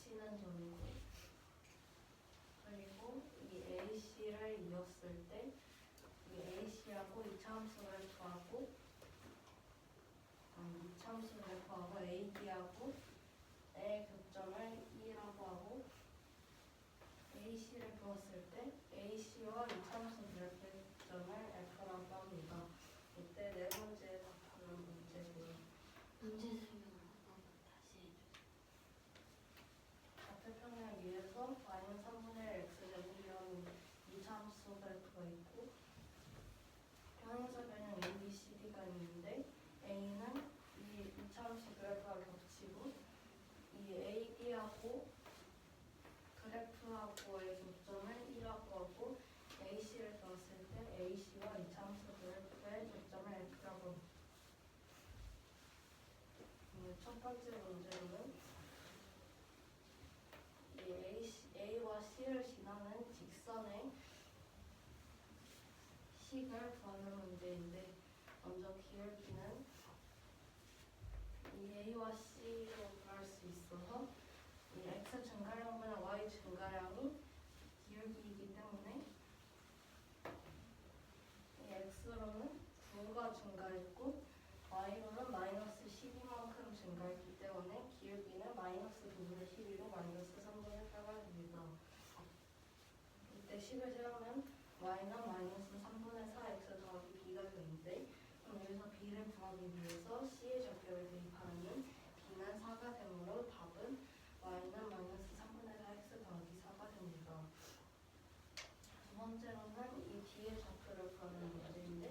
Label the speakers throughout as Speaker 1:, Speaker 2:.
Speaker 1: 치는 점이고, 그리고 이 AC를 이었을 때 이 AC하고 이차함수 그래프하고 이차함수 그래프하고 AD하고 의 교점을 E라고 하고, AC를 그었을 때 AC와 이차함수 그래프의 교점을 F라고 합니다. 이때 네 번째 답하는 문제고요.
Speaker 2: 문제 설명을 한번 다시 해주세요.
Speaker 1: 좌표평면을 위해서 y는 3분의 1 x제곱이라는 이차함수 그래프가 있고, 평행사 변형 ABCD가 있는데 A는 이 이차함수 그래프와 겹치고 이 AD하고 그래프하고의 교점을 E라고 하고, AC를 그었을 때 AC와 이차함수 그래프의 교점을 F라고 합니다. 첫 번째 문제는 이 A와 C를 지나는 직선의 식을 구하는 문제인데, 먼저 기울기는 이 A와 C로 구할 수 있어서 이 X 증가량분의 Y 증가량이 기울기이기 때문에 이 X로는 9가 증가했고 Y로는 마이너스 12만큼 증가했기 때문에 기울기는 마이너스 9분의 12로 마이너스 3분의 8가 됩니다. 이때 10을 세우면 Y는 마이너스 3분의 4X 더하기 B가 되는데, 그럼 여기서 B를 구하기 위해서 C의 좌표를 대입하면 B는 4가 되므로 답은 Y는 마이너스 3분의 4X 더하기 4가 됩니다. 두 번째로는 이 D의 좌표를 구하는 문제인데,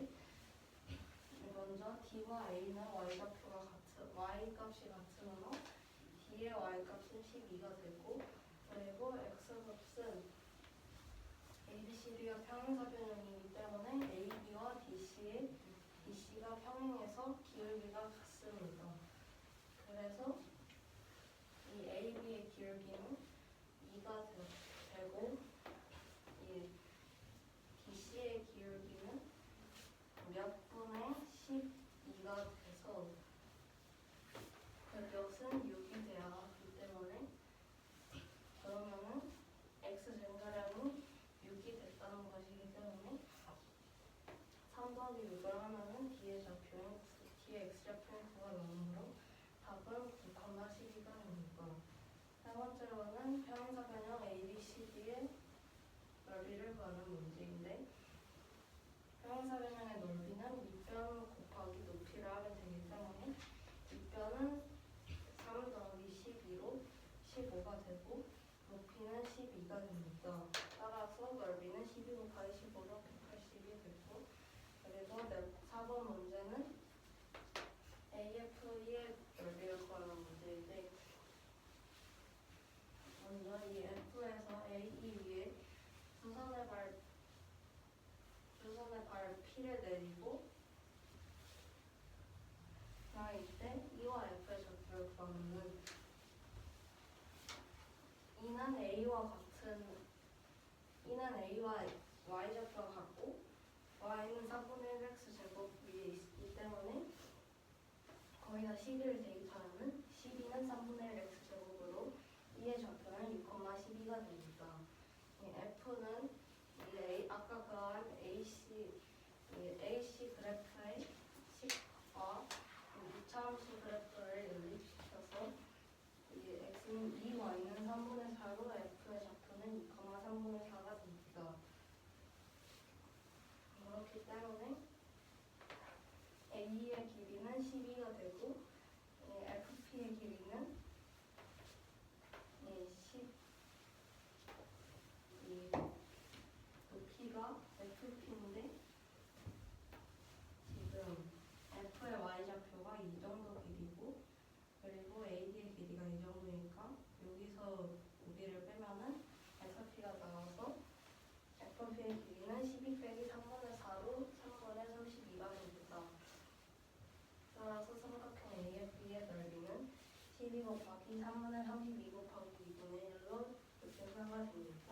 Speaker 1: 먼저 D와 A는 Y 값이 같으므로 D의 Y 값은 12가 되고, 그리고 X 값은 ABCD가 평행사 변형이기 때문에 AB와 DC가 평행해서 기울기가 같습니다. 그래서 이 AB의 기울기는 2가 되고, 이 DC의 기울기는 몇 분의 12가 돼서 그것은 6이 돼야 하기 때문에, 그러면은 X 증가량이 6이 됐다는 것이기 때문에 3 더하기 6을 하면은 D의 X좌표인 9가 나오므로 답은 9,12가 됩니다. 세 번째로는 평행사 변형 ABCD의 넓이를 구하는 문제인데, 평행사 변형의 넓이는 밑변 곱하기 높이를 하면 되기 때문에 밑변은 3 더하기 12로 15가 되고 높이는 12가 됩니다. 따라서 넓이는 12 곱하기 15로 180이 되고, 그리고 4번 문제는 AFE의 넓이를 구하는 문제인데, 먼저 이 F에서 AE 위에 주선의 발 P를 내리고, 이때 E와 F의 좌표를 구하면은 E는 A와 Y 좌표가 같고 Y는 4분의 1 X 제곱 위에 있기 때문에 거기다 12를 대입하면 12는 3분의 1 X 제곱으로 E의 좌표는 6,12가 됩니다. F는 아까 그한 AC 그래프의 식과 이차함수 그래프를 연립시켜서 이 X는 2, Y는 3분의 4로 F의 좌표는 2,3분의 4가 됩니다. 그렇기 때문에 A의 길이는 12가 되고 FP의 길이는 10, 높이가 FP인데 지금 F의 Y좌표가 이 정도 길이고, 그리고 AD의 길이가 이 정도니까 여기서 여기를 빼면은 FP가 나와서 FP의 길이는 12 빼기 3분의 4로 3분의 32가 됩니다. 따라서 삼각형 AFE의 넓이는 12 곱하기 3분의 32 곱하기 2분의 1로 이렇게 표가 됩니다.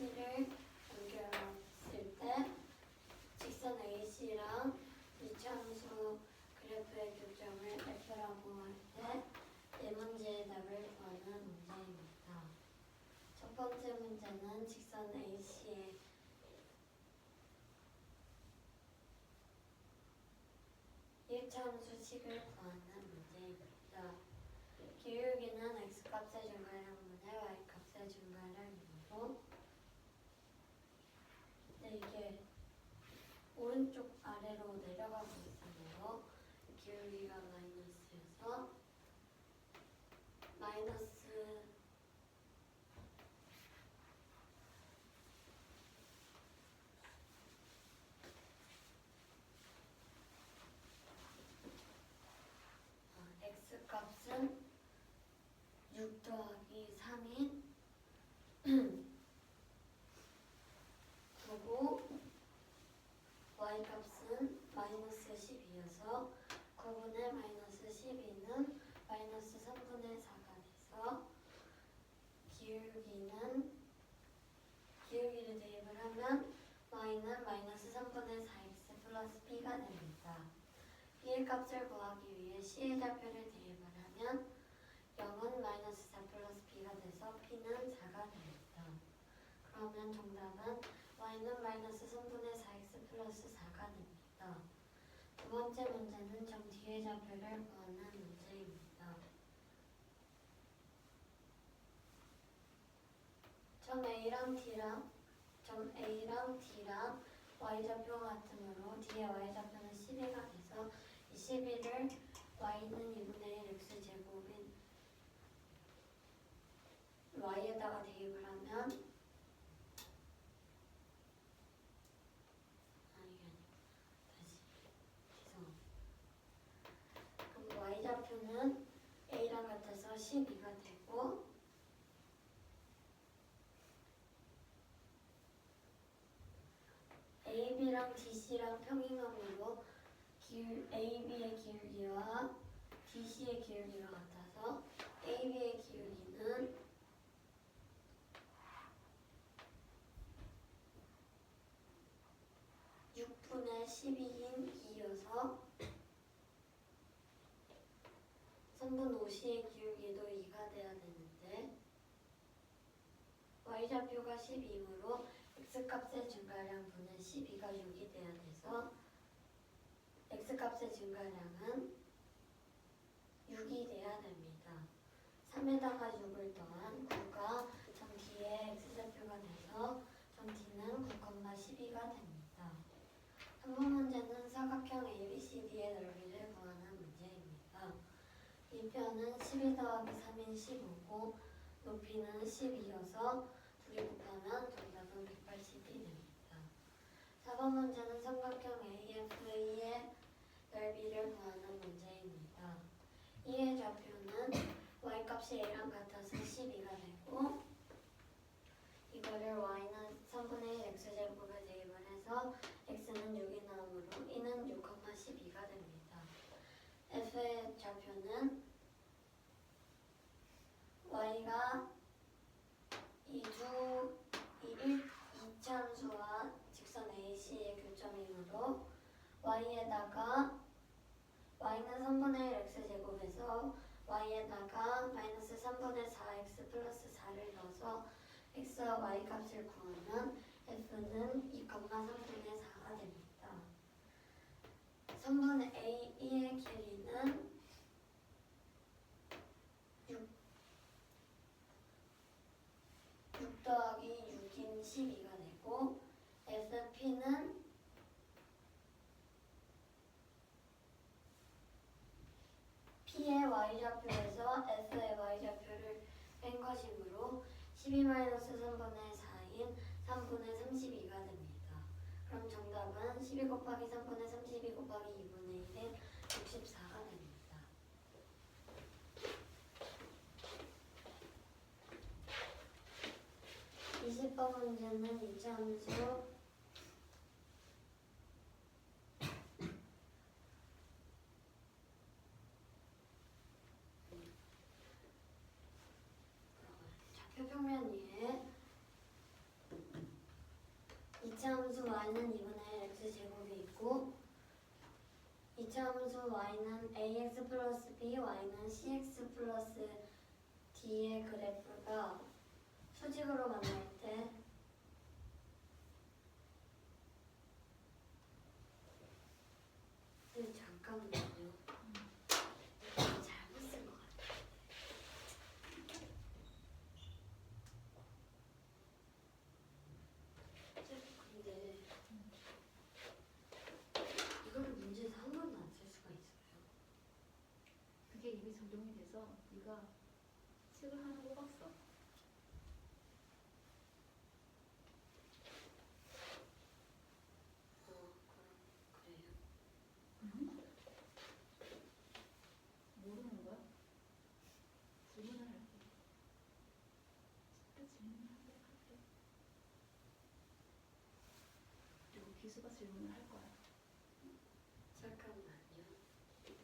Speaker 2: T를 연결했을 때 직선 AC랑 이차함수 그래프의 교점을 F라고 할 때 네 문제의 답을 구하는 문제입니다. 첫 번째 문제는 직선 AC의 일차함수식을 구하는 문제입니다. 기울기는 x값의 증가량분의 y값의 증가량이고, 근데 이게 오른쪽 아래로 내려가고 있어요. 기울기가 마이너스여서 마이너스 x값은 6 더하기 3인 9고 y값은 마이너스 12여서 9분의 마이너스 12는 마이너스 3분의 4가 돼서 기울기를 대입을 하면 y는 마이너스 3분의 4x 플러스 b가 됩니다. b의 값을 구하기 위해 c의 좌표를 대입을 하면 0은 마이너스 4 플러스 b가 돼서 p는 4가 됩니다. 그러면 정답은 y는 마이너스 3분의 4x 플러스 4가 됩니다. 두 번째 문제는 점 D의 좌표를 구하는 문제입니다. 점 A랑 D랑 y좌표가 같으므로 D의 y좌표는 12가 돼서 이 12를 y는 2분의 1 x제곱인 y에다가 대입을 하면 그럼 y좌표는 a랑 같아서 12가 되고 AB랑 DC랑 평행함으로 AB의 기울기와 DC의 기울기가 같아서 AB의 기울기는 6분의 12인 2여서 3분 5C의 기울기도 2가 돼야 되는데 y좌표가 12이므로 x값의 증가량분의 12가 6이 돼야 돼서 x값의 증가량은 6이 돼야 됩니다. 3에다가 6을 더한 9가 점 D의 x좌표가 돼서 점 D는 9,12가 됩니다. 3번 문제는 사각형 ABCD의 넓이를 구하는 문제입니다. 이 편은 12 더하기 3인 15고 높이는 12여서 둘이 곱하면 정답은 180이 됩니다. 4번 문제는 삼각형 AFE의 넓이를 구하는 문제입니다. 이의 좌표는 y값이 a랑 같아서 12가 되고 이거를 y는 3분의 1 x제곱에 대입을 해서 x는 6이 나오므로 이는 6,12가 됩니다. f의 좌표는 y가 이차함수와 직선 AC의 교점이므로 y에다가 y는 3분의 1 x제곱에서 y에다가 마이너스 3분의 4x 플러스 4를 넣어서 x와 y 값을 구하면 f는 2,3분의 4가 됩니다. 3분의 a의 길이는 6 더하기 6인 12가 되고 fp는 p의 y좌표에서 f의 y좌표를 뺀 것이므로 12-3분의 4인 3분의 32가 됩니다. 그럼 정답은 12 곱하기 3분의 32 곱하기 2분의 1인 64가 됩니다. (20번) 문제는 이차함수 좌표 평면 위에 y는 2분의 1 x제곱이 있고 이차함수 y는 ax 플러스 b, y는 cx 플러스 d의 그래프가 수직으로 만날 때 잠깐만요. 잘못 쓴 것 같아요. 근데 이거를 문제에서 한 번도 안 쓸 수가 있어요.
Speaker 3: 그게 이미 적용이 돼서 네가 식을 하나 뽑았어.
Speaker 2: 그래요?
Speaker 3: 모르는 거야? 질문을 할게. 또 질문을 하도록 할게. 그리고 기수가 질문을 할 거야.
Speaker 2: 잠깐만요. 이 두 개.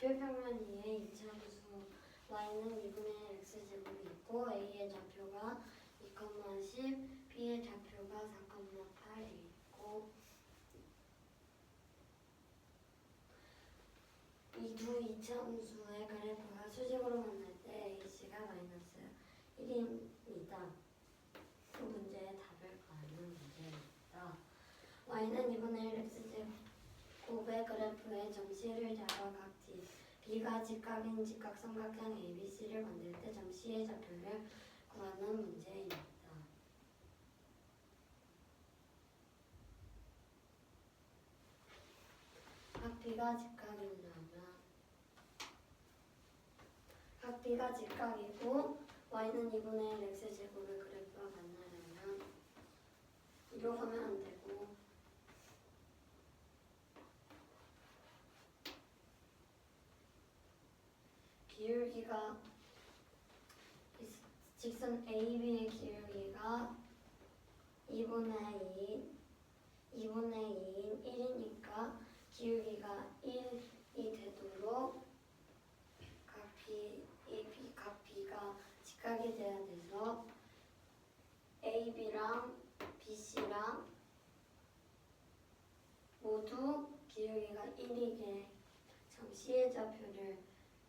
Speaker 2: 좌표평면 위에 이차함수 y는 2분의 x제곱이 있고 a의 좌표가 2,10, b의 좌표가 4,8이 있고 이 두 이차함수의 그래프가 수직으로 만날 때 ac가 마이너스 1입니다. 그 문제의 답을 구하는 문제입니다. y는 2분의 1 x제곱의 그래프의 점C를 잡아 각 B가 직각인 직각삼각형 ABC를 만들 때 점 C의 좌표를 구하는 문제입니다. 각 B가 직각이고 y는 2분의 1 x제곱의 그래프와 만나려면 이로 하면 안 되고 기울기가 직선 AB의 기울기가 2분의 2인 1이니까 기울기가 1이 되도록 각 B가 직각이 돼야 돼서 AB랑 BC랑 모두 기울기가 1이게 점 C의 좌표를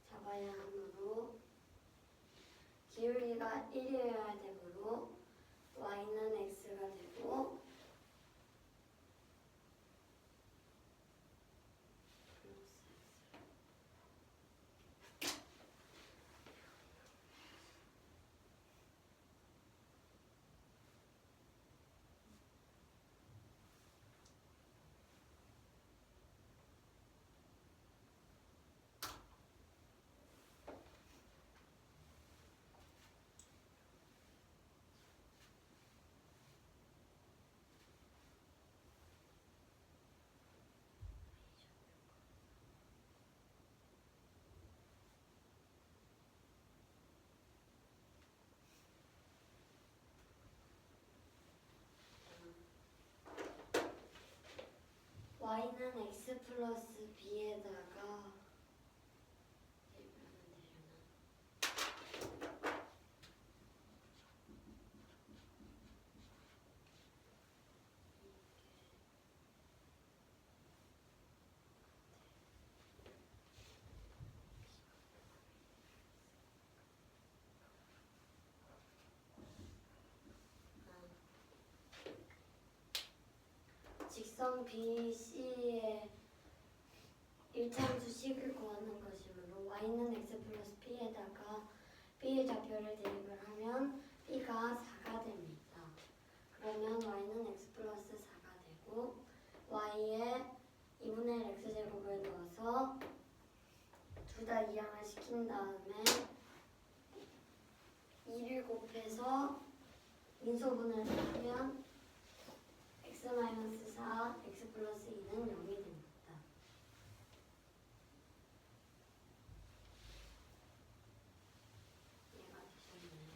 Speaker 2: 잡아야 하므로 기울기가 1이어야 되므로 y는 x가 되고 y는 x 플러스 b에다가 직선 BC의 1차함수 식을 구하는 것이므로 y는 x 플러스 b에다가 b의 좌표를 대입을 하면 b가 4가 됩니다. 그러면 y는 x 플러스 4가 되고 y에 2분의 1 x제곱을 넣어서 둘 다 이항을 시킨 다음에 2를 곱해서 인소분을 하면 x-4, x 플러스 2는 0이 됩니다. 이해가 되셨나요?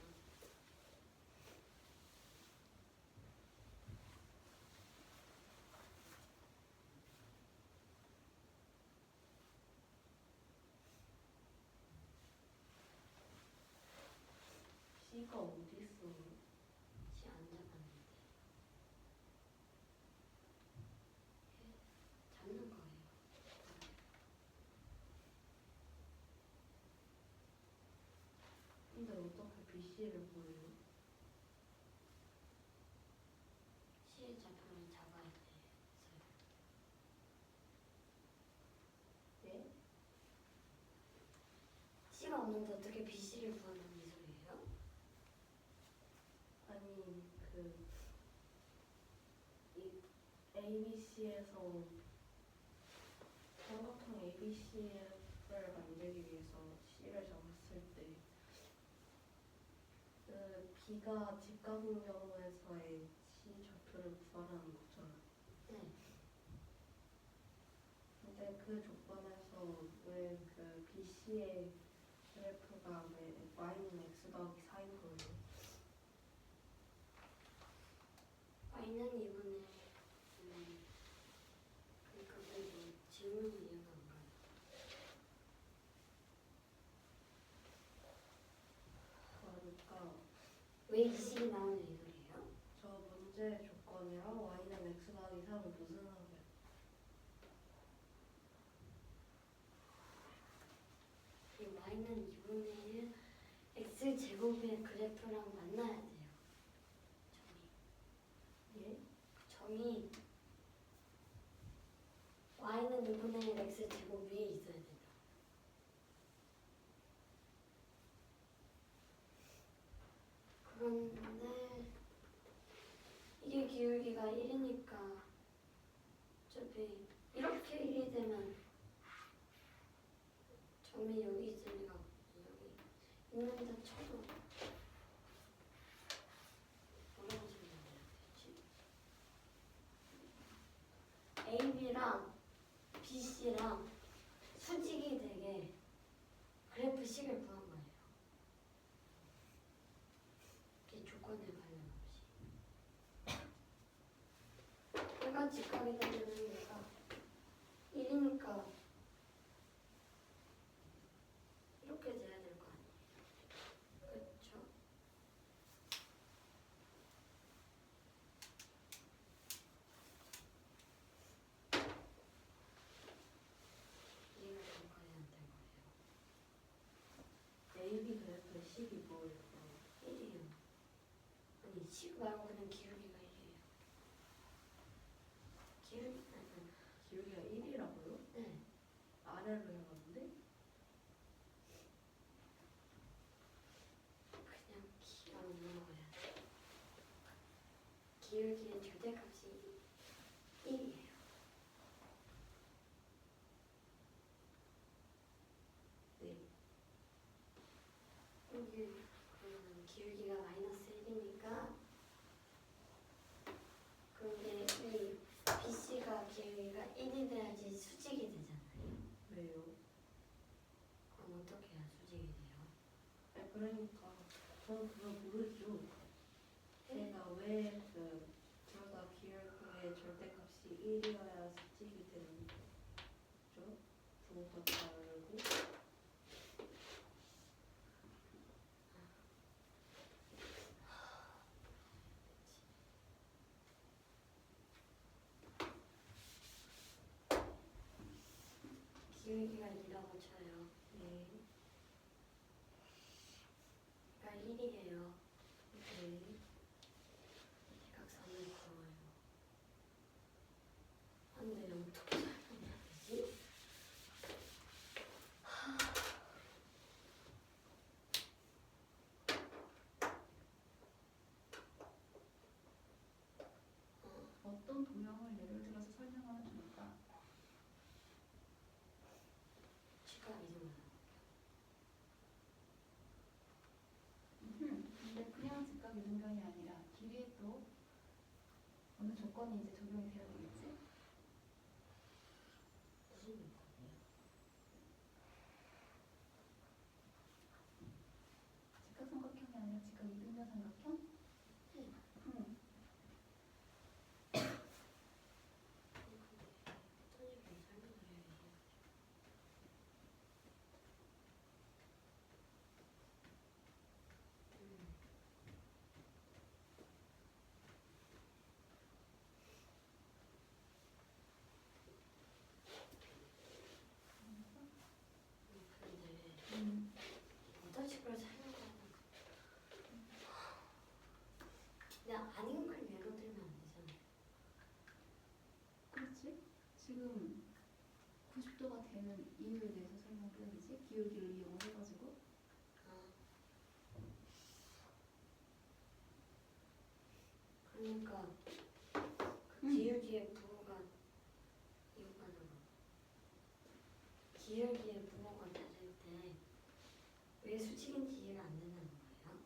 Speaker 1: 시가 어디 있어?
Speaker 2: 시 안 잡았는데. 잡는 거예요.
Speaker 1: 근데 어떻게 BC를 보여요?
Speaker 2: 시의 좌표를 잡아야 돼서요.
Speaker 1: 예?
Speaker 2: 시가 없는데 어떻게 BC를 구한다는 소리예요?
Speaker 1: 아니 이 ABC에서 삼각형 ABC를 만들기 위해서 C를 잡았을 때 B가 직각인 경우에서의 C 좌표를 구하라는 거잖아.
Speaker 2: 네.
Speaker 1: 근데 그 조건에서 왜 그 BC의 그래프가 왜 y는 x 더하기 4인 거예요?
Speaker 2: y는 2분의 그러니까 뭐 질문 이해가 안 가요.
Speaker 1: 그러니까
Speaker 2: 왜 이 식이 나오냐 이 소리예요?
Speaker 1: 저 문제 조건이랑 y는 x 더하기 3은 무슨 상관?
Speaker 2: 이 y는 2분의 1 x 제곱의 그래프랑 만나야 돼요.
Speaker 1: 예?
Speaker 2: 점이 y는 2분의 1 x 제곱 위에 있어야 된다. 그런데 이게 기울기가 1이니까 어차피 이렇게 1이 되면 점이 여기 있을 리가 없거든요. 여기 있는데 쳐도 뭐라고 설명해야 되지? AB랑 BC랑 수직이 되게 그래프식을 구한 거예요. 이 조건에 관련 없이. 얘가 직각이 되면 얘가 1이니까 이렇게 돼야 될 거 아니에요. 그렇죠? 이해가 좀 거의 안 될 거예요.
Speaker 1: AB 그래프의 식이 뭐예요?
Speaker 2: 1이에요. 아니 식 말고 그냥 기울기가 1이에요.
Speaker 1: 기울기가 1이라고요?
Speaker 2: 네.
Speaker 1: 아래로 해봤는데?
Speaker 2: 그냥 기억 넘어가야 돼. 기울기의 절대값이 1이에요.
Speaker 1: 네.
Speaker 2: 여기 그러면 기울기가 마이너스 1이니까 그게 이 BC가 기울기가 1이 돼야지 수직이 되잖아요.
Speaker 1: 왜요?
Speaker 2: 그럼 어떻게 해야 수직이 돼요?
Speaker 1: 아니, 그러니까 저는 그걸 모르죠. 제가 왜 그러다 기울기의 절대값이 1이어야 수직이 되는 거죠? 부호가 다르고
Speaker 2: 기울기가 2라고 쳐요.
Speaker 1: 네.
Speaker 2: 그러니까 1이에요.
Speaker 1: 네.
Speaker 2: 대각선을 그어요. 근데 어떻게 설명해야 되지?
Speaker 3: 어떤 도형을 예를 들어서 설명하면 좋을까?
Speaker 2: 시각 이동을
Speaker 3: 근데 그냥 직각 이등변이 아니라 길이에 또 어느 조건이 이제 적용이 돼야 되겠지?
Speaker 2: 무슨 요건이에요?
Speaker 3: 직각 삼각형이 아니라 직각 이등변 삼각형?
Speaker 2: 네.
Speaker 3: 음.
Speaker 2: 근데 어떤 식으로 설명을 해야 돼요?
Speaker 3: 기울기를 이용해가지고.
Speaker 2: 그러니까 그 기울기의 부호가 이거잖아. 기울기의 부호가 다를 때 왜 수직인지 이해가 안 된다는 거예요?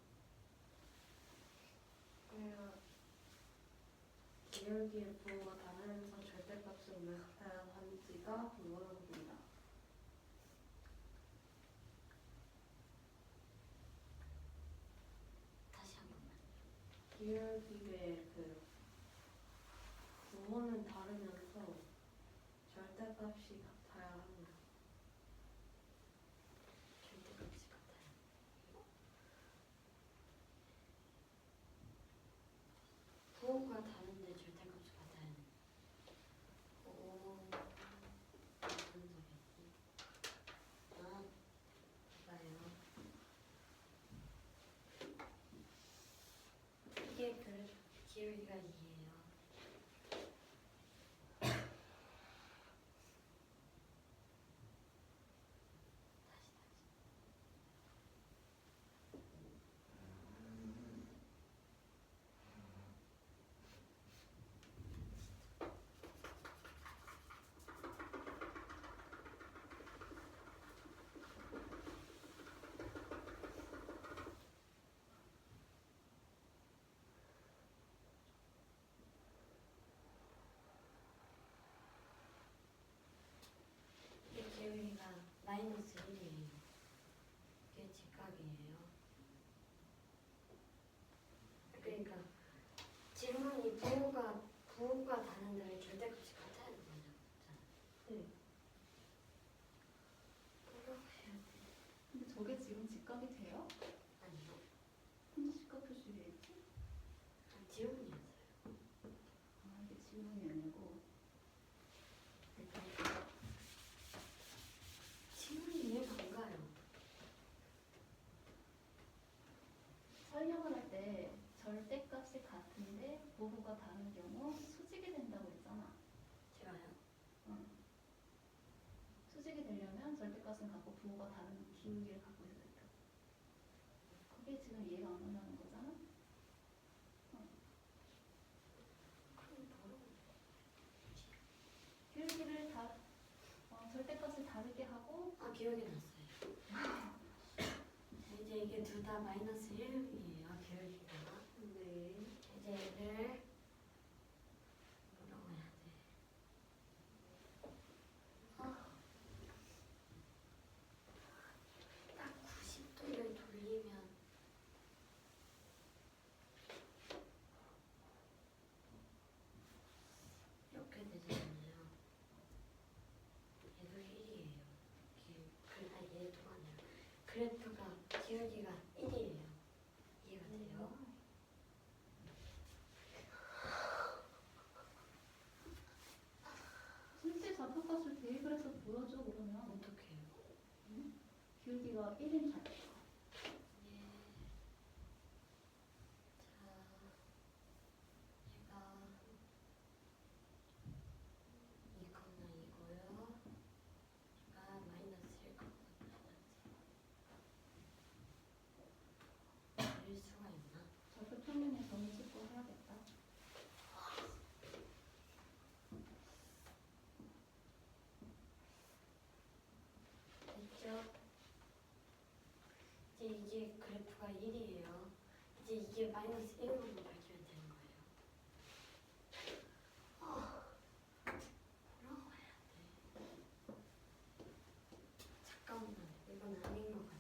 Speaker 1: 그냥 기울기의 부호가 다르면서 절대값은 왜 다양한지가 궁금합니다.
Speaker 2: 다시 한 번만.
Speaker 1: 기울기의 그 부호는 다르면서 절대값이 다양합니다.
Speaker 2: 절대값이 같아요. 부호가 다른데 절대값이 같아요. 오, 무슨 소리지? 아, 봐요. 이게 그 기울기가 2예요. 이 기울기가 마이너스 1이에요. 이게 직각이에요. 그러니까 질문이 부호가 다른데 왜 절대값이 같아야 되냐고
Speaker 1: 네.
Speaker 2: 뭐라고 해야 돼?
Speaker 3: 근데 저게 지금 직각이 돼요?
Speaker 2: 아니요.
Speaker 3: 근데 직각 표시돼 있지?
Speaker 2: 질문이었어요.
Speaker 3: 아 이게 질문이 아니고.
Speaker 2: 질문이 이해가 안 가요.
Speaker 3: 설명을 할 때 절대값이 같은데 부호가 다른 경우 수직이 된다고 했잖아.
Speaker 2: 제가요?
Speaker 3: 수직이 되려면 절대값은 같고 부호가 다른 기울기를 갖고 있어야 된다. 그게 지금 이해가 안 간다는 거잖아.
Speaker 2: 그럼 뭐라고?
Speaker 3: 기울기를 절대값을 다르게 하고.
Speaker 2: 아, 기억이 났어요. 이제 이게 둘 다 마이너스 1이에요. 기울기가.
Speaker 1: 네.
Speaker 2: 이제 얘를 뭐라고 해야 돼? 딱 90도를 돌리면 이렇게 되잖아요. 얘도 1이에요. 아니 얘도 아니라 그래프가 기울기가 1이에요. 이해가 돼요?
Speaker 3: 실제 좌표값을 대입을 해서 보여줘 그러면.
Speaker 2: 어떻게 해요?
Speaker 3: 기울기가 1인 좌표.
Speaker 2: 예. 자, 얘가 이거나 이거요. 얘가 마이너스 1거나 그릴 수가 있나?
Speaker 3: 좌표 평면에 점을 찍고 해야겠다.
Speaker 2: 됐죠? 이제 이게 그래프가 1이에요. 이제 이게 마이너스 1으로 밝히면 되는 거예요. 뭐라고 해야 돼? 잠깐만, 이건 아닌 것 같아.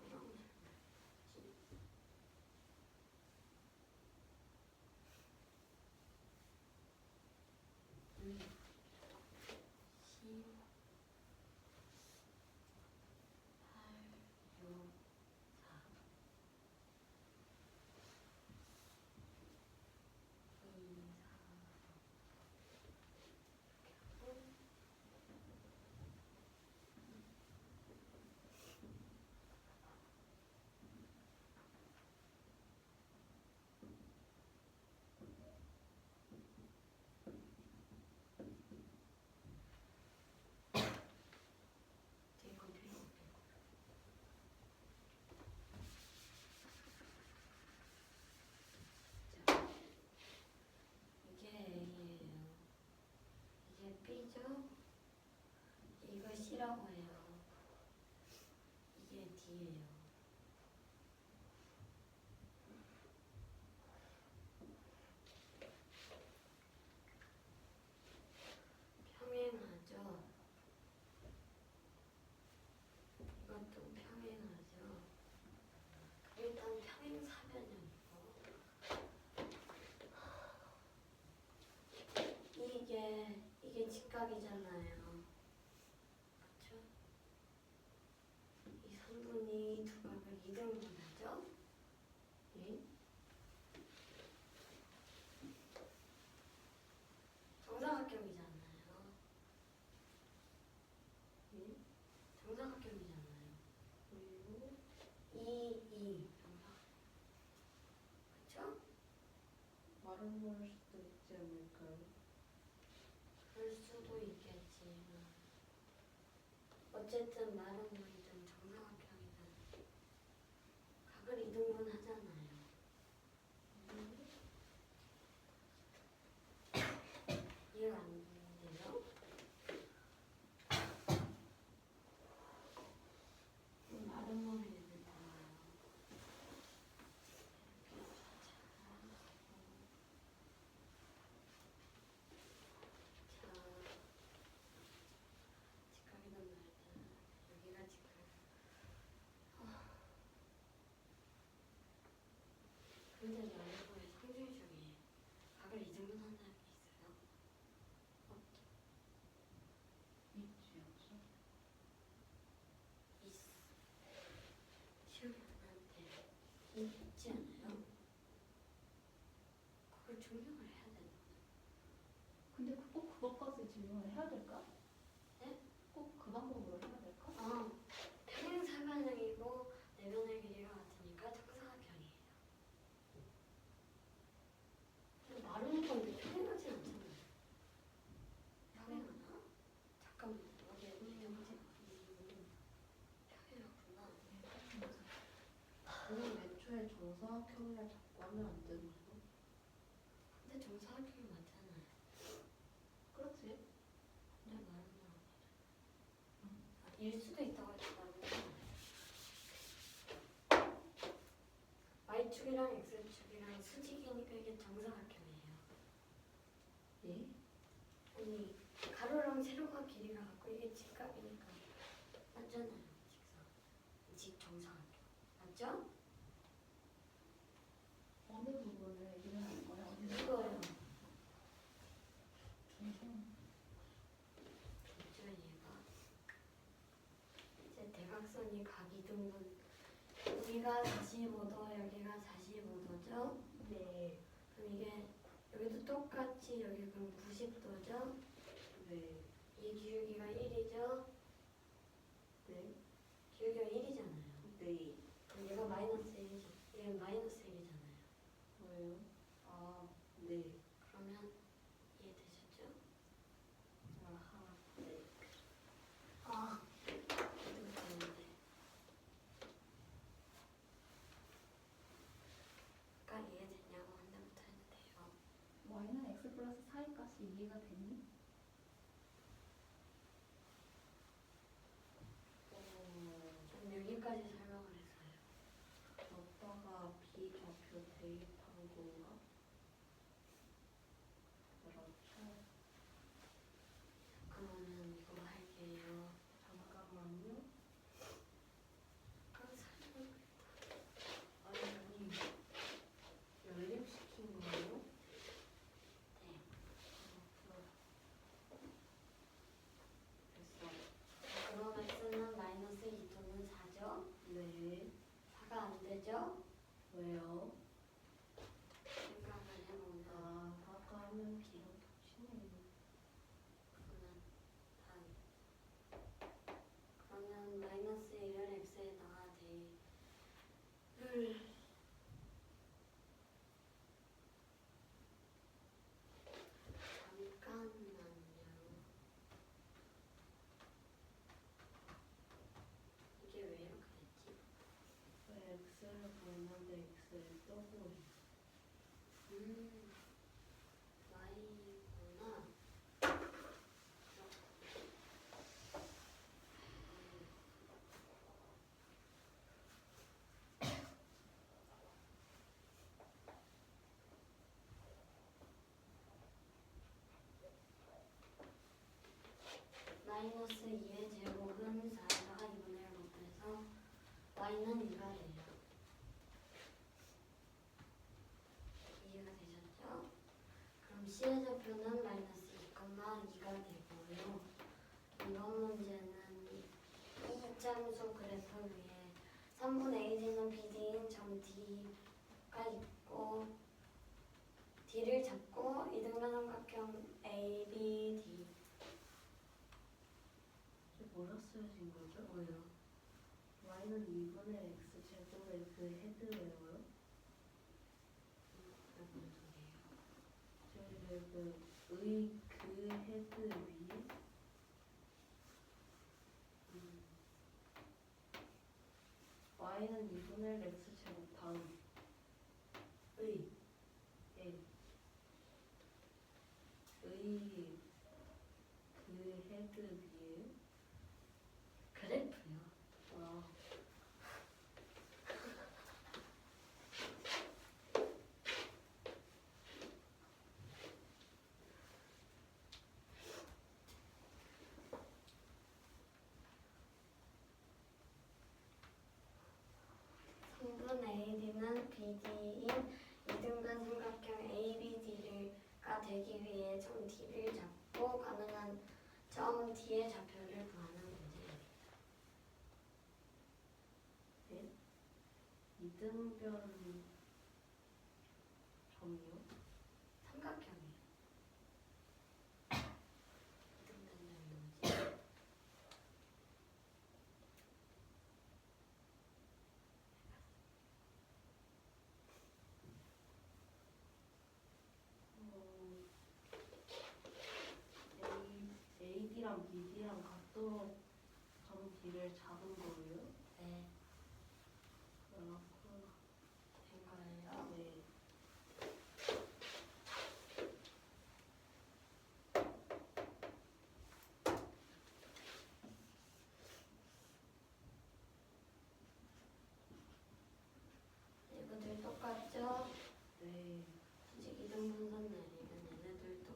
Speaker 2: 뭐라고 설명해야지? D예요. 평행하죠. 이것도 평행하죠. 일단 평행사변형이고 이게 직각이잖아요. 그쵸? 이 3분이 두 각을 2등분하죠?
Speaker 1: 예?
Speaker 2: 정사각형이잖아요.
Speaker 1: 예?
Speaker 2: 정사각형이잖아요.
Speaker 1: 그리고
Speaker 2: 2 정사각형. 그쵸?
Speaker 1: 말은 모를 수도 있지 않을까요?
Speaker 2: 그럴 수도 있겠지만 어쨌든 말은 뭐이든 정사각형이든 각을 2등분 하잖아요. 이해가 안 되네요. 말은 뭐이든 나와요. 자, 직각이든 말든 여기가 직각. 근데 말고의 상징 중에 각을 2등분 한다는 게 있어요? 없죠.
Speaker 3: 있지 없어?
Speaker 2: 있어. 시험이 안 나는데 있지 않아요? 그걸 증명을 해야 되는
Speaker 3: 근데 꼭 그것까지 질문을 해야 될까?
Speaker 2: 네?
Speaker 3: 꼭 그 방법으로 해야 될까?
Speaker 2: 아, 평행사변형이고 내변의 길이가 같으니까 정사각형이에요. 근데 말은 건데 평행하진 않잖아요. 평행하나? 잠깐만, 어디 평행하지? 평행하구나.
Speaker 1: 그럼 애초에 정사각형이라 자꾸 하면 안 되나요?
Speaker 2: 근데 정사각형이 맞잖아요.
Speaker 3: 그렇지.
Speaker 2: 근데 말은 아, 일 수도 있다고 했지만 Y축이랑 X축이랑 수직이니까 이게 정사각형이에요.
Speaker 1: 예?
Speaker 2: 아니 가로랑 세로가 길이가 같고 이게 직각이니까 맞잖아요. 직정사각형 맞죠?
Speaker 3: 어느 부분을 얘기를 하는 거야? 어디서?
Speaker 2: 이거요. 있죠 얘가. 이제 대각선이 각이등분 여기가 45도 여기가 45도죠?
Speaker 1: 네.
Speaker 2: 그럼 이게 여기도 똑같이 여기 그럼 90도죠?
Speaker 1: 네.
Speaker 2: 이 기울기가 1이죠?
Speaker 1: 네.
Speaker 2: 기울기가 1이잖아요.
Speaker 1: 네.
Speaker 2: 그럼 얘가 마이너스 1이죠. 얘는 마이너스 1이잖아요.
Speaker 1: 뭐예요? 아, 네.
Speaker 2: 그러면 이해되셨죠?
Speaker 1: 아하. 네.
Speaker 2: 아, 되는데. 아까 이해됐냐고 한 대부터 해도 돼요.
Speaker 3: y는 x 플러스 4의 값이 이해가 되니?
Speaker 2: 전 여기까지 설명을 했어요.
Speaker 1: 아빠가 비좌표 대입한 건가? 그렇죠.
Speaker 2: 그러면 이거 할게요.
Speaker 1: 잠깐만요.
Speaker 2: 아까 설명
Speaker 1: 아니, 연립시킨 거예요?
Speaker 2: 네.
Speaker 1: 됐어.
Speaker 2: 그럼 x는 마이너스 2또는 4죠?
Speaker 1: 네.
Speaker 2: 4가 안 되죠?
Speaker 1: 왜요?
Speaker 2: 생각을 해보면
Speaker 1: 아, 아까 하면 기억 겹치네요.
Speaker 2: 그러면 그러면 마이너스 1을 x에다가 대입을 잠깐만요. 이게 왜 이렇게 됐지?
Speaker 1: 왜 X를 보는데 X를 떠보여?
Speaker 2: y구나. 좌표는 마이너스 2,2가 되고요. 이번 문제는 이 짝수 그래프 위에 3분의 AD는 BD인 점 D가 있고 D를 잡고 이등변 삼각형 ABD
Speaker 1: 뭐라 쓰여진 거죠?
Speaker 2: 뭐요?
Speaker 1: y는 2분의 x 제곱의 그 헤드 외워요?
Speaker 2: 무슨 소리예요?
Speaker 1: 저희를 그 헤드 위에 y는 2분의 x 제곱 다음 의 그 헤드 위에
Speaker 2: 그래프요.
Speaker 1: 아,
Speaker 2: 3분의 AD는 BD인 이등변 삼각형 ABD가 되기 위해 점 D를 잡고 가능한 점 D의 좌표를 구하는 문제입니다.
Speaker 1: 네? 이등변 점이요?
Speaker 2: 삼각형이요. 이등변 점이 뭐지?
Speaker 1: AD랑 BD랑 각도로 점 D를 잡은 거예요?
Speaker 2: 네,
Speaker 1: 그렇구나.
Speaker 2: 된 거예요.
Speaker 1: 네.
Speaker 2: 이거들 똑같죠?
Speaker 1: 네.
Speaker 2: 수직 이등분선 내리면 얘네들도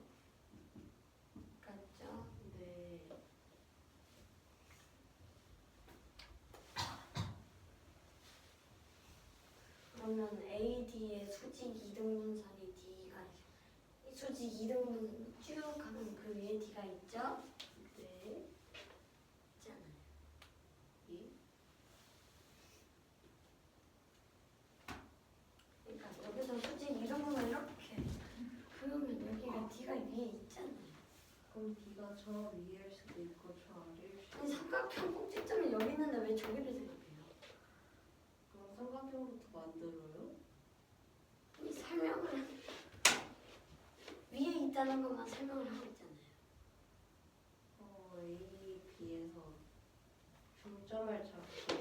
Speaker 2: 똑같죠?
Speaker 1: 네.
Speaker 2: 그러면 AD의 수직 이등분선이 D가 이 수직 이등분선 쭉 가면 그 위에 D가 있죠?
Speaker 1: 네.
Speaker 2: 있지 않아요?
Speaker 1: 예?
Speaker 2: 그러니까 여기서 수직 이등분선 이렇게 그러면 여기가 D가 위에 있잖아요.
Speaker 1: 그럼 D가 저 위일 수도 있고 저 아래일 수도
Speaker 2: 아니
Speaker 1: 있고.
Speaker 2: 삼각형 꼭지점이 여기 있는데 왜 저기를 생각해요?
Speaker 1: 그럼 삼각형부터 만들어요?
Speaker 2: 아니 설명을 위에 있다는 것만 설명을 하고 있잖아요.
Speaker 1: A, B에서 중점을 잡고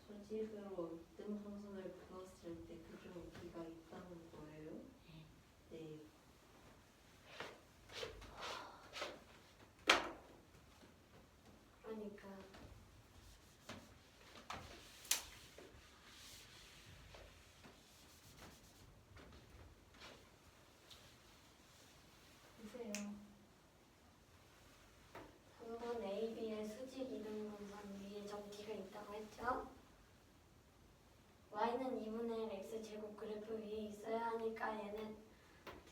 Speaker 1: 수직으로 이등분선을 그었을 때 그중 D가 있다는 거예요? 네.
Speaker 2: 그러니까
Speaker 3: 보세요.
Speaker 2: 3번 AB의 수직 이등분선 위에 점 D가 있다고 했죠? Y는 2분의 1 X제곱 그래프 위에 있어야 하니까 얘네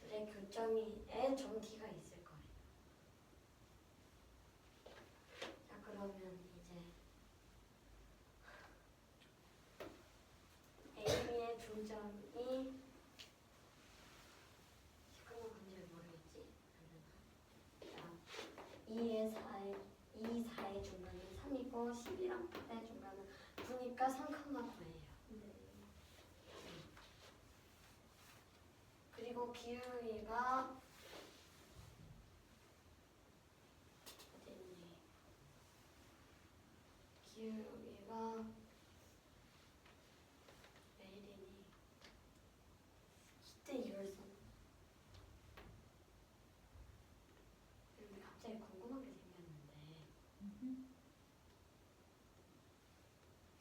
Speaker 2: 둘의 교점에 점 D가 있을 거예요. 자 그러면 이제 AB의 중점이 시끄러운 건지 모르겠지? 자 2의 4의 중간은 3이고 10이랑 8의 중간은 9니까 3,9예요.
Speaker 1: 네.
Speaker 2: 그리고 기울기가 어딨니? 기울기가 왜 이리니? 이때 이월선. 근데 갑자기 궁금한 게 생겼는데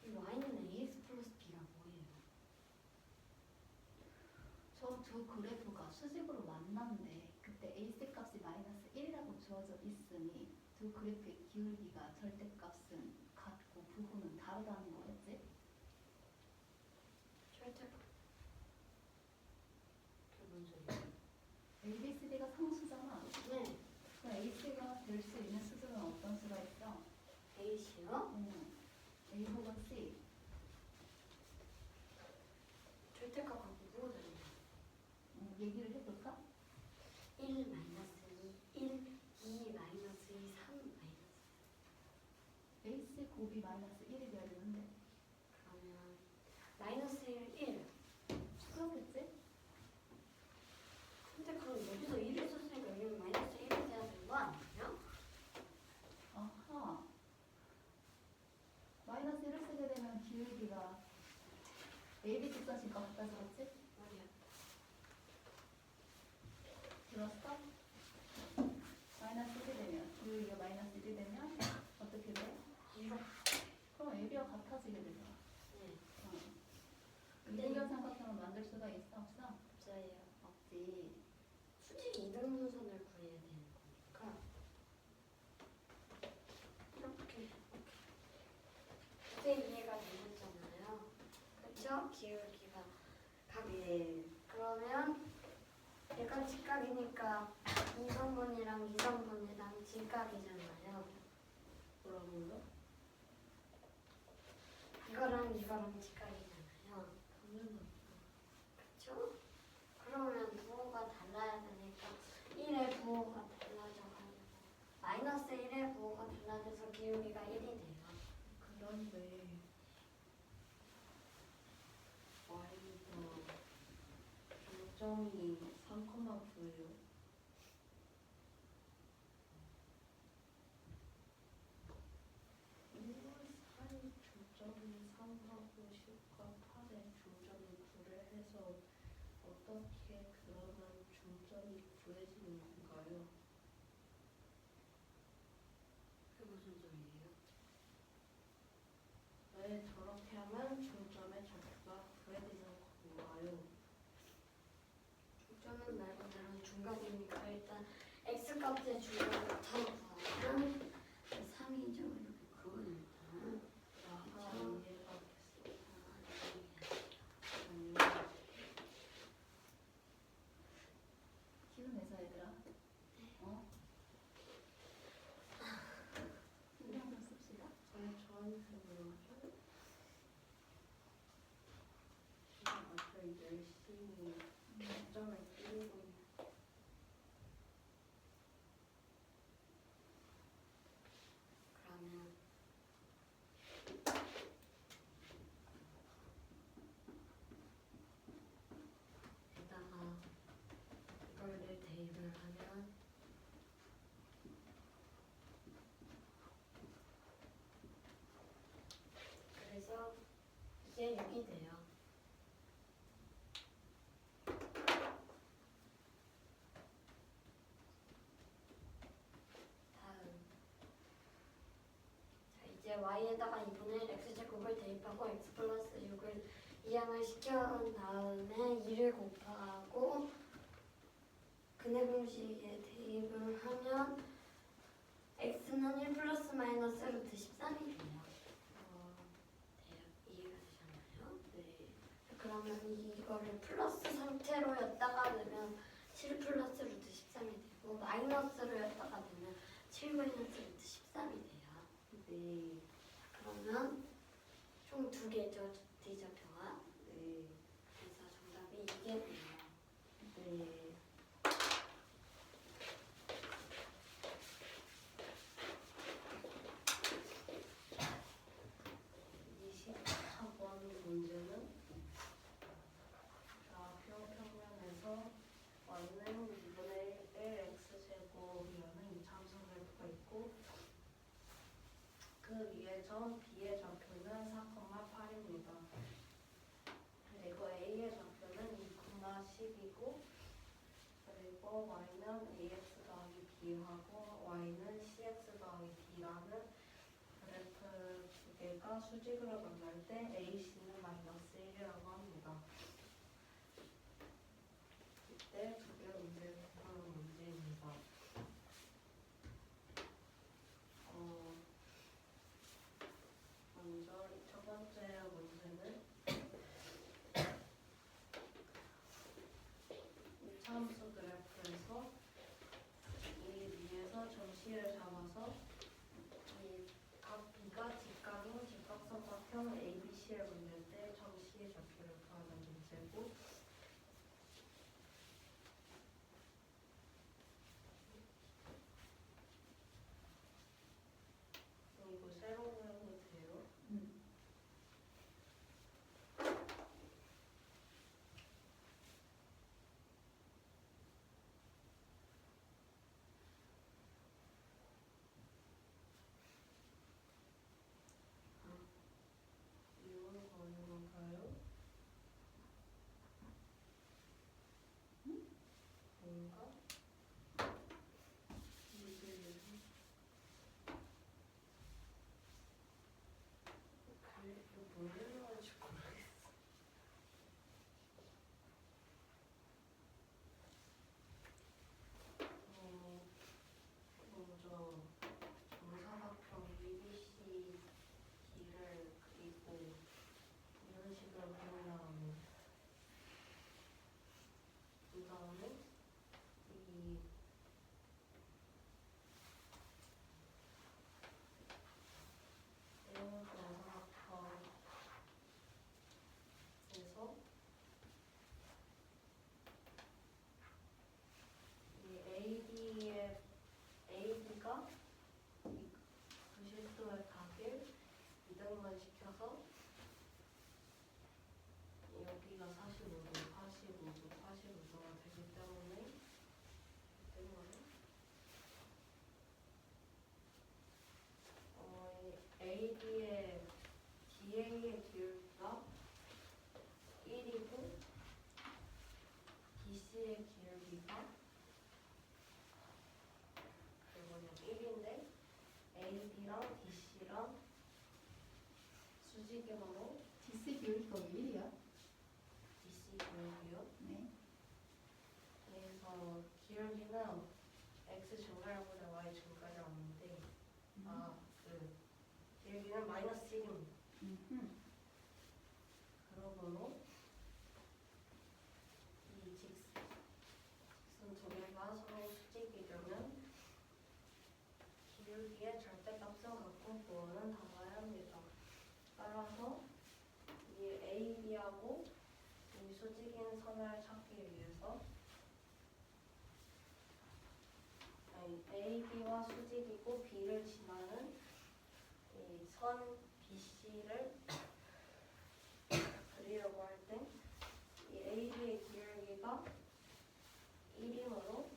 Speaker 2: 이 y는 ax 플러스 b가 뭐예요?
Speaker 3: 저 두 그래프가 수직으로 만났는데 그때 AC 값이 마이너스 1이라고 주어져 있으니 두 그래프의 기울기가 절대값은 같고 부호는 다르다는 거겠지?
Speaker 2: 절대 그게 뭔 소리야?
Speaker 3: ABCD가 3 얘기를 해볼까?
Speaker 2: 1 마이너스 1, 2 마이너스 2, 3 마이너스
Speaker 3: AC 곱이 마이너스 1이 돼야 되는데
Speaker 2: 그러면 마이너스 1, 1
Speaker 3: 그렇겠지?
Speaker 2: 근데 그럼 여기서 1을 썼으니까 여기는 마이너스 1이 돼야 되는 거 아니에요?
Speaker 3: 아하 마이너스 1을 쓰게 되면 기울기가 AB 직선식과 같아지겠지?
Speaker 2: 아니야.
Speaker 3: 들었어? 마이너스 1이 되면 기울기가 마이너스 1이 되면 어떻게 돼?
Speaker 2: 이렇게.
Speaker 3: 그럼 AB와 같아지게 되잖아.
Speaker 2: 네.
Speaker 3: 어. 이등변 삼각형을 만들 수가 있어 없어?
Speaker 2: 없어요.
Speaker 3: 없지.
Speaker 2: 수직 이등분선을 구해야 되는 거니까 이렇게 이제 이해가 되셨잖아요. 그쵸? 기울기가 각이에요. 그러면 얘가 직각이니까 2성분이랑 2성분이랑 직각이잖아요.
Speaker 1: 뭐라고요?
Speaker 2: 이거랑 이거랑 직각이잖아요. 그쵸? 그러면 부호가 달라야 되니까 1의 부호가 달라져가지고 마이너스 1의 부호가 달라져서 기울기가 1이 돼요.
Speaker 1: 그런데 y가 중점이 3,9예요. 사이 중점이 3하고 10과 8의 중점이 9를 해서 어떻게 그러면 중점이 구해지는 건가요?
Speaker 2: 그게 무슨 소리예요?
Speaker 1: 왜 저렇게 하면 중점의 좌표가 구해지는 건가요?
Speaker 2: 중점은 말 그대로 중각이니까 일단 x값의 중각부터 구하면 3이죠. 이렇게 그거는 일단
Speaker 1: 아하, 이해가 됐어. 아니요.
Speaker 3: 기운 내서 얘들아. 어? 그냥 좀 씁시다.
Speaker 1: 왜 저한테 물어줘? 제가 아주 열심히 중점을 띄우고 있는.
Speaker 2: 그러면 여기다가 이거를 대입을 하면 그래서 이게 6이 돼요. 다음 자 이제 y에다가 2분의 1 x제곱을 대입하고 x 플러스 6을 이항을 시켜온 다음에 2를 곱하고 근해 공식에 대입을 하면 x는 1 플러스 마이너스 루트 13이 돼요. 이해가 되셨나요?
Speaker 1: 네.
Speaker 2: 그러면 이거를 플러스 상태로였다가 넣으면 7 플러스 루트 13이 되고 마이너스로였다가 넣으면 7 마이너스 루트 13이 돼요.
Speaker 1: 네.
Speaker 2: 그러면 총 2개죠, D좌표가.
Speaker 1: 네.
Speaker 2: 그래서 정답이 이게 돼요.
Speaker 1: 네. 24번 문제는 좌표 평면에서 y는 2분의 1 x제곱이라는 이차함수 그래프가 있고 그 위에 점 b의 좌표는 4,8입니다. 그리고 a의 좌표는 2,10이고 그리고 y는 ax 더하기 b하고 y는 cx 더하기 d라는 그래프 두 개가 수직으로 만날 때 AC는 마이너스 1이라고 합니다. 이때 두 개의 문제를 구하는 문제입니다. 먼저 첫 번째 문제는 이차함수 그래프에서 이 위에서 점씨를 잡아서 이 각 B가 직각인 직각삼각형 ABC를 만들 때 점씨의 좌표를 구하는 문제고 DA의 기울기가 1이고 BC의 기울기가 이거는 1인데 AB랑 BC랑 수직으로
Speaker 3: DC 기울기가 왜 1이야?
Speaker 1: BC 기울기요.
Speaker 3: 네.
Speaker 1: 그래서 기울기는 x 증가율보다 y 증가율이 없는데 그 기울기는 마이너스 1입니다. 그러므로 이 직선 두 개가 서로 수직이려면 기울기의 절대값은 같고 부호는 달라야 합니다. 따라서 이 AB하고 이 수직인 선을 찾기 위해서 AB와 수직이고 B를 지나는 이 선 BC를 그리려고 할 때 이 AB의 기울기가 1이므로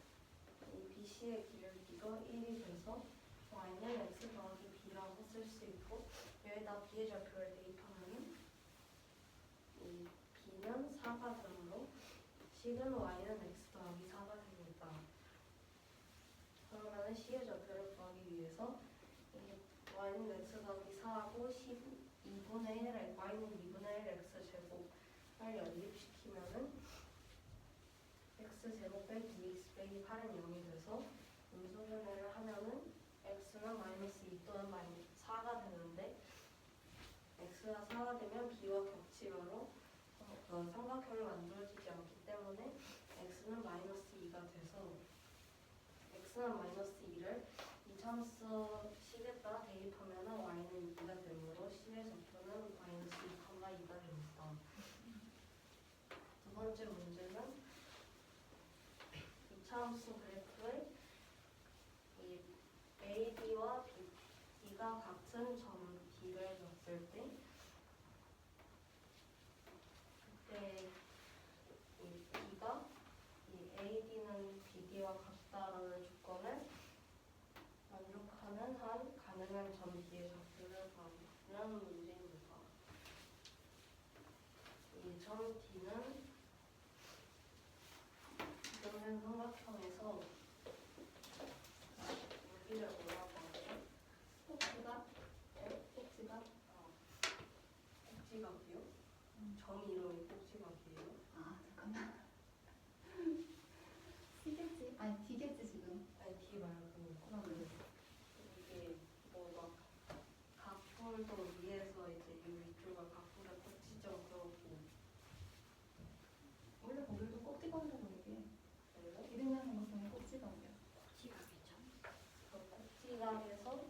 Speaker 1: 이 BC의 기울기가 1이 돼서 y는 x 더하기 b라고 쓸 수 있고 여기다 b의 좌표를 대입하면 이 b는 4가 되므로 식은 y는 x 더하기 4가 됩니다. 그러면 c의 좌표를 구하기 위해서 y는 x 더하기 4하고 2분의 1, y는 2분의 1 x제곱을 연립시키면은 x제곱 빼기 2x 빼기 8은 0이 돼서 음수분해를 하면은 x는 마이너스 2 또는 마이너스 4가 되는데 x가 4가 되면 b와 겹치므로 삼각형이 만들어지지 않기 때문에 x는 마이너스 2가 돼서 x는 마이너스 2를 이차함수 식에다 대입하면 y는 2가 되므로 c의 좌표는 마이너스 2,2가 됩니다. 두 번째 문제는 이차함수 그래프의 이 AB와 B가 같은 점 D를 줬을 때 그때 이 B가 이 AD는 BD와 같다라는 조건을 만족하는 한 가능한 점 D의 좌표를 구하는 문제입니다. 이 점 D는 이동형 삼각형에서 여기를 뭐라고 하죠?
Speaker 3: 꼭지가? 꼭지가?
Speaker 1: 꼭지각이요? 점 이름이 꼭지각이에요?
Speaker 3: 아 잠깐만. C겠지? 아니 D겠지 지금.
Speaker 1: 아니 D 말고
Speaker 3: 그러면
Speaker 1: 이게 뭐 막 각불도 위에서 이제 이 위쪽을 각불의 꼭지점 그러고
Speaker 3: 원래 거기도 꼭지각이라고 얘기해.
Speaker 1: 그래요?
Speaker 3: 이등변 삼각형의 꼭지각이야.
Speaker 2: 지각이죠.
Speaker 1: 그 꼭지각에서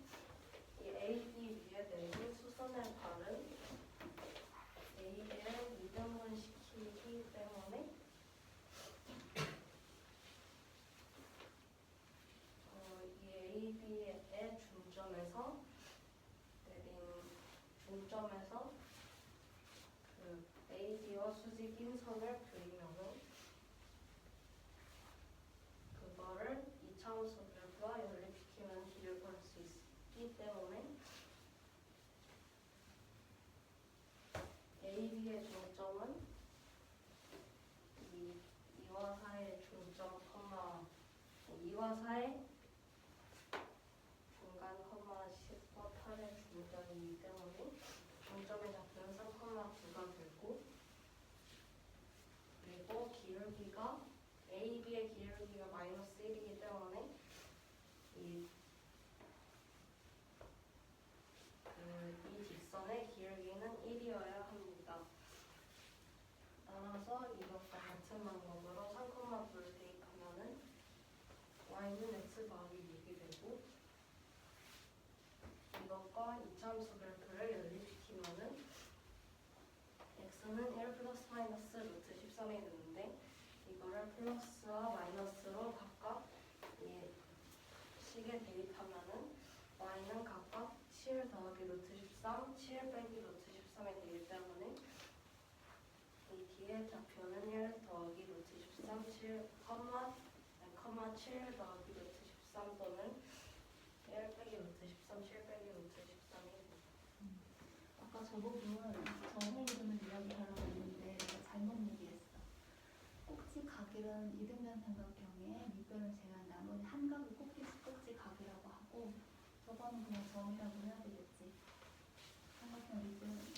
Speaker 1: 이 AB 위에 내린 수선의 발은 AB를 이등분 시키기 때문에 이 AB의 중점에서 내린 중점에서 그 AB와 수직인 선을 그리면은 그거를 이차함수 그래프와 연립시키면 D를 구할 수 있기 때문에 AB의 중점은 이 2와 4의 중점, 2와 4의 중간, 10과 8의 중점이기 때문에 중점의 좌표는 3,9가 되고 그리고 기울기가 AB의 기울기가 마이너스 1이기 때문에 이 직선의 기울기는 1이어야 합니다. 따라서 이것과 같은 방법으로 3,9를 대입하면은 y는 x 더하기 6이 되고 이것과 이차함수 그래프를 연립시키면은 x는 1 플러스 마이너스 루트 13이 되는데 이거를 플러스와 마이너스로 각각 이 식에 대입하면은 y는 각각 7 더하기 루트 13, 7 빼기 루트 13이 되기 때문에 이 뒤의 좌표는 1 더하기 루트 13, 7, 7 더하기 루트 13 또는 1 빼기 루트 13, 7 빼기 루트 13이 됩니다.
Speaker 3: 아까 저 부분 점을 이루는 이야기하려고 했는데 내가 잘못 얘기했어. 꼭지 각일은 이등변 삼각형의 밑변을 제외한 나머지 한 각을 꼭지 각이라고 하고 저거는 그냥 점이라고 해야 되겠지. 삼각형 밑변